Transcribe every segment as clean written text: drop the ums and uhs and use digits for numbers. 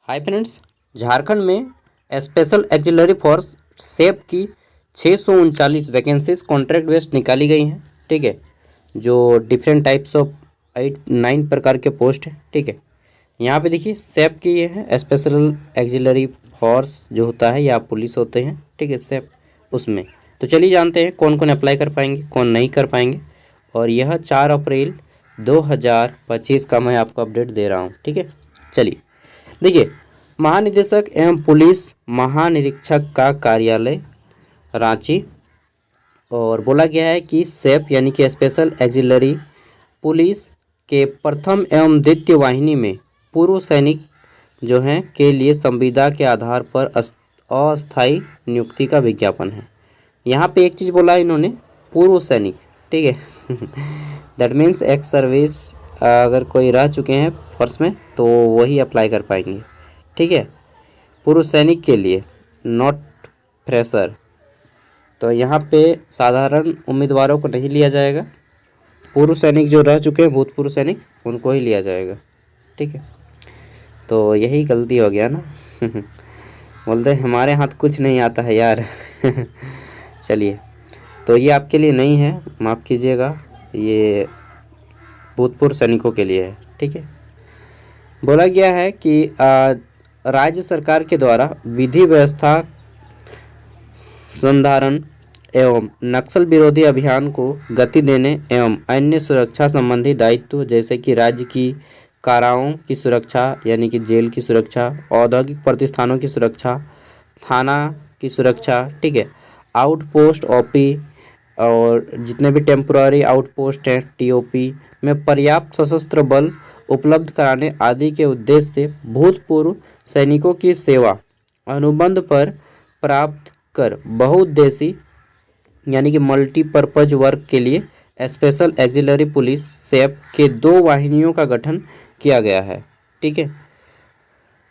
Hi friends, Jharkhand में special axillary force सेप की 639 vacancies contract based निकाली गई हैं। ठीक है, जो डिफरेंट टाइप्स ऑफ 8-9 प्रकार के पोस्ट है। ठीक है, यहाँ पे देखिए सेप की ये है स्पेशल एक्जिलरी फोर्स जो होता है या पुलिस होते हैं। ठीक है, सेप उसमें तो चलिए जानते हैं कौन कौन अप्लाई कर पाएंगे, कौन नहीं कर पाएंगे। और यह 4 अप्रैल 2025 का मैं आपको अपडेट दे रहा हूँ। ठीक है, चलिए देखिए, महानिदेशक एवं पुलिस महानिरीक्षक का कार्यालय रांची। और बोला गया है कि सेप यानी कि स्पेशल एक्जिलरी पुलिस के प्रथम एवं द्वितीय वाहिनी में पूर्व सैनिक जो हैं के लिए संविदा के आधार पर अस्थायी नियुक्ति का विज्ञापन है। यहाँ पे एक चीज़ बोला है इन्होंने, पूर्व सैनिक। ठीक है दैट मीन्स एक्स सर्विस अगर कोई रह चुके हैं फोर्स में तो वही अप्लाई कर पाएंगे। ठीक है, पूर्व सैनिक के लिए, नॉट फ्रेशर। तो यहाँ पे साधारण उम्मीदवारों को नहीं लिया जाएगा, पूर्व सैनिक जो रह चुके हैं भूतपूर्व सैनिक उनको ही लिया जाएगा। ठीक है, तो यही गलती हो गया ना बोलते हमारे हाथ कुछ नहीं आता है यार चलिए, तो ये आपके लिए नहीं है, माफ़ कीजिएगा, ये भूतपूर्व सैनिकों के लिए है। ठीक है, बोला गया है कि राज्य सरकार के द्वारा विधि व्यवस्था संधारण एवं नक्सल विरोधी अभियान को गति देने एवं अन्य सुरक्षा संबंधी दायित्व जैसे कि राज्य की काराओं की सुरक्षा यानी कि जेल की सुरक्षा, औद्योगिक प्रतिष्ठानों की सुरक्षा, थाना की सुरक्षा। ठीक है, आउटपोस्ट ओपी और जितने भी टेम्पोररी आउटपोस्ट हैं टीओपी में पर्याप्त सशस्त्र बल उपलब्ध कराने आदि के उद्देश्य से भूतपूर्व सैनिकों की सेवा अनुबंध पर प्राप्त कर बहुउद्देशीय यानी कि मल्टीपर्पज वर्क के लिए स्पेशल एक्जिलरी पुलिस सेप के 2 वाहिनियों का गठन किया गया है। ठीक है,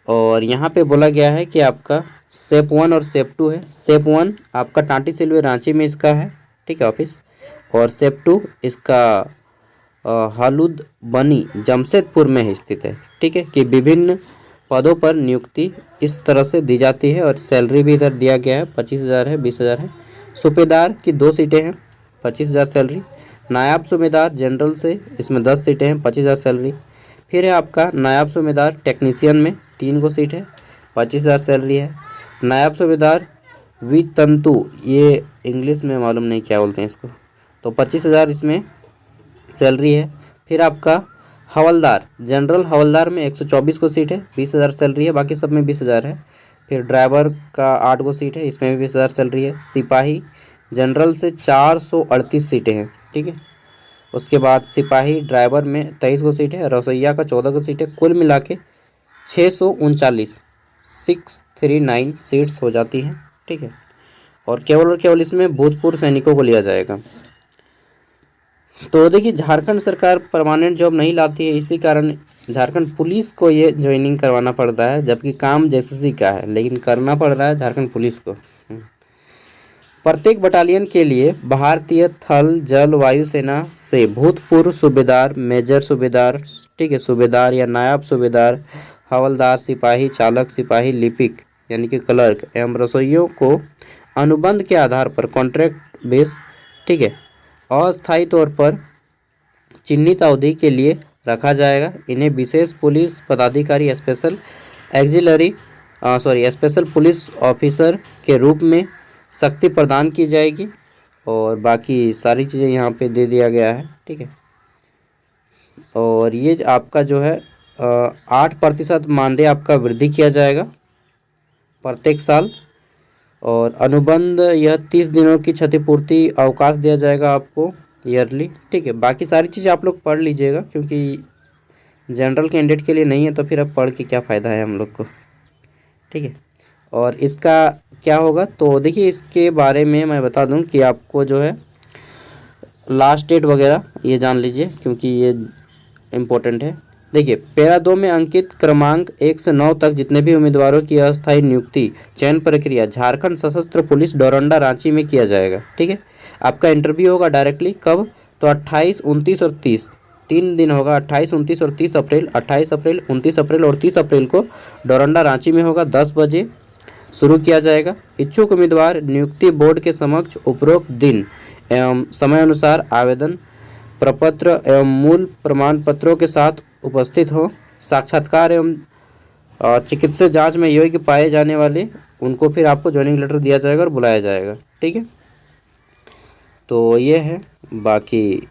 और यहाँ पे बोला गया है कि आपका सेप 1 और सेप 2 है। सेप 1 आपका टाटी सिलवे रांची में इसका है। ठीक है, ऑफिस। और सेप 2 इसका हलूद बनी जमशेदपुर में स्थित है। ठीक है, कि विभिन्न पदों पर नियुक्ति इस तरह से दी जाती है और सैलरी भी इधर दिया गया है, 25,000 है, 20,000 है। सूबेदार की 2 सीटें हैं, 25,000 सैलरी। नायब सूबेदार जनरल से इसमें 10 सीटें हैं, 25,000 सैलरी। फिर है आपका नायब सूबेदार टेक्नीशियन में 3 को सीट है, 25,000 सैलरी है। नायब सूबेदार वितंतु, ये इंग्लिश में मालूम नहीं क्या बोलते हैं इसको, तो 25,000 इसमें सैलरी है। फिर आपका हवलदार जनरल हवलदार में 124 को सीट है, 20,000 सैलरी है, बाकी सब में 20,000 है। फिर ड्राइवर का 8 को सीट है, इसमें भी 20,000 सैलरी है। सिपाही जनरल से 438 सीटें हैं। ठीक है, उसके बाद सिपाही ड्राइवर में 23 को सीट है, रसोइया का 14 को सीट है। कुल मिला के 639 सीट्स हो जाती हैं। ठीक है, और केवल इसमें भूतपूर्व सैनिकों को लिया जाएगा। तो देखिए, झारखंड सरकार परमानेंट जॉब नहीं लाती है, इसी कारण झारखंड पुलिस को ये ज्वाइनिंग करवाना पड़ता है, जबकि काम जेएसएससी का है लेकिन करना पड़ रहा है झारखंड पुलिस को। प्रत्येक बटालियन के लिए भारतीय थल जल वायु सेना से भूतपूर्व सूबेदार, मेजर सूबेदार, ठीक है, सूबेदार या नायब सूबेदार, हवलदार, सिपाही, चालक, सिपाही, लिपिक यानी कि क्लर्क एवं रसोइयों को अनुबंध के आधार पर कॉन्ट्रैक्ट बेस, ठीक है, अस्थायी तौर पर चिन्हित अवधि के लिए रखा जाएगा। इन्हें विशेष पुलिस पदाधिकारी स्पेशल पुलिस ऑफिसर के रूप में शक्ति प्रदान की जाएगी। और बाकी सारी चीज़ें यहाँ पे दे दिया गया है। ठीक है, और ये आपका जो है 8% मानदेय आपका वृद्धि किया जाएगा प्रत्येक साल। और अनुबंध यह 30 दिनों की क्षतिपूर्ति अवकाश दिया जाएगा आपको ईयरली। ठीक है, बाकी सारी चीज़ आप लोग पढ़ लीजिएगा, क्योंकि जनरल कैंडिडेट के लिए नहीं है तो फिर अब पढ़ के क्या फ़ायदा है हम लोग को। ठीक है, और इसका क्या होगा, तो देखिए इसके बारे में मैं बता दूं कि आपको जो है लास्ट डेट वगैरह ये जान लीजिए, क्योंकि ये इम्पोर्टेंट है। देखिए, पैरा 2 में अंकित क्रमांक 1 से 9 तक जितने भी उम्मीदवारों की अस्थायी नियुक्ति चयन प्रक्रिया झारखंड सशस्त्र पुलिस डोरंडा रांची में किया जाएगा। ठीक है, आपका इंटरव्यू होगा डायरेक्टली कब, तो 28, 29 और 30 3 दिन होगा, 28, 29 और 30 अप्रैल। 28 अप्रैल, 29 अप्रैल और 30 अप्रैल को डोरंडा रांची में होगा। 10 बजे शुरू किया जाएगा। इच्छुक उम्मीदवार नियुक्ति बोर्ड के समक्ष उपरोक्त दिन एवं समय अनुसार आवेदन प्रपत्र एवं मूल प्रमाण पत्रों के साथ उपस्थित हो। साक्षात्कार एवं चिकित्सा जांच में योग्य पाए जाने वाले उनको फिर आपको ज्वाइनिंग लेटर दिया जाएगा और बुलाया जाएगा। ठीक है, तो ये है। बाकी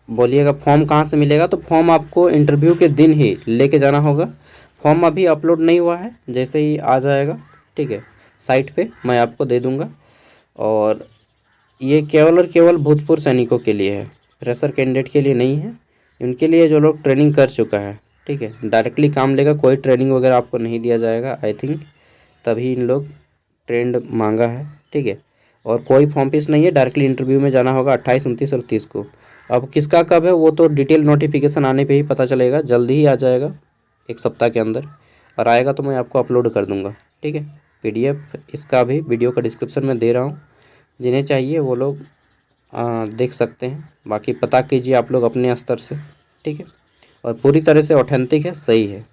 बोलिएगा फॉर्म कहाँ से मिलेगा, तो फॉर्म आपको इंटरव्यू के दिन ही लेके जाना होगा। फॉर्म अभी अपलोड नहीं हुआ है, जैसे ही आ जाएगा ठीक है साइट पे मैं आपको दे दूंगा। और ये केवल और केवल भूतपूर्व सैनिकों के लिए है, फ्रेशर कैंडिडेट के लिए नहीं है। उनके लिए जो लोग ट्रेनिंग कर चुका है, ठीक है, डायरेक्टली काम लेगा, कोई ट्रेनिंग वगैरह आपको नहीं दिया जाएगा आई थिंक, तभी इन लोग ट्रेंड मांगा है। ठीक है, और कोई फॉर्म फीस नहीं है, डायरेक्टली इंटरव्यू में जाना होगा 28, 29 और 30 को। अब किसका कब है वो तो डिटेल नोटिफिकेशन आने पे ही पता चलेगा, जल्दी ही आ जाएगा 1 सप्ताह के अंदर, और आएगा तो मैं आपको अपलोड कर दूंगा। ठीक है, PDF इसका भी वीडियो का डिस्क्रिप्शन में दे रहा हूँ, जिन्हें चाहिए वो लोग देख सकते हैं। बाकी पता कीजिए आप लोग अपने स्तर से। ठीक है, और पूरी तरह से ऑथेंटिक है, सही है।